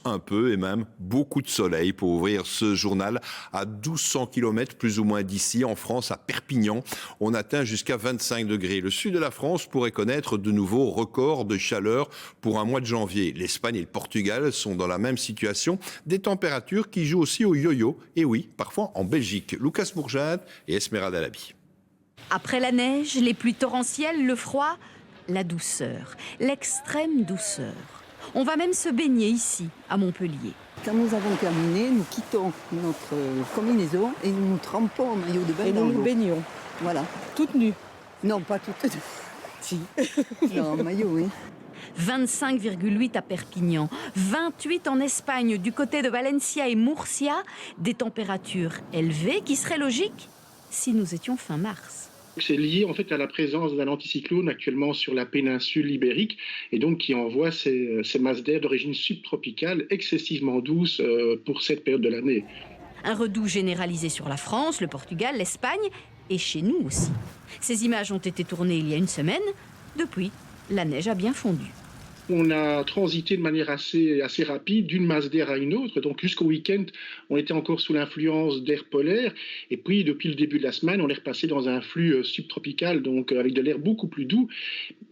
un peu et même beaucoup de soleil pour ouvrir ce journal à 1200 km plus ou moins d'ici, en France, à Perpignan. On atteint jusqu'à 25 degrés. Le sud de la France pourrait connaître de nouveaux records de chaleur pour un mois de janvier. L'Espagne et le Portugal sont dans la même situation. Des températures qui jouent aussi au yo-yo. Et oui, parfois en Belgique. Lucas Bourjade et Esmeralda Labi. Après la neige, les pluies torrentielles, le froid, la douceur, l'extrême douceur. On va même se baigner ici, à Montpellier. Quand nous avons terminé, nous quittons notre combinaison et nous nous trempons en maillot de bain. Et nous nous baignons. Voilà. Toutes nues. Non, pas toutes. Si. Non, en maillot, oui. 25,8 à Perpignan, 28 en Espagne, du côté de Valencia et Murcia, des températures élevées qui seraient logiques si nous étions fin mars. C'est lié en fait à la présence d'un anticyclone actuellement sur la péninsule ibérique et donc qui envoie ces masses d'air d'origine subtropicale excessivement douces pour cette période de l'année. Un redout généralisé sur la France, le Portugal, l'Espagne et chez nous aussi. Ces images ont été tournées il y a une semaine. Depuis, la neige a bien fondu. On a transité de manière assez rapide d'une masse d'air à une autre. Donc jusqu'au week-end, on était encore sous l'influence d'air polaire. Et puis depuis le début de la semaine, on est repassé dans un flux subtropical, donc avec de l'air beaucoup plus doux.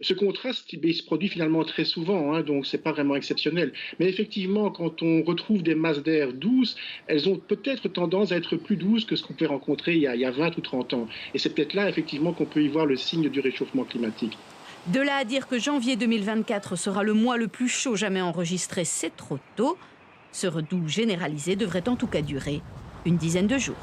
Ce contraste, il se produit finalement très souvent, donc c'est pas vraiment exceptionnel. Mais effectivement, quand on retrouve des masses d'air douces, elles ont peut-être tendance à être plus douces que ce qu'on peut rencontrer il y a 20 ou 30 ans. Et c'est peut-être là, effectivement, qu'on peut y voir le signe du réchauffement climatique. De là à dire que janvier 2024 sera le mois le plus chaud jamais enregistré, c'est trop tôt. Ce redout généralisé devrait en tout cas durer une dizaine de jours.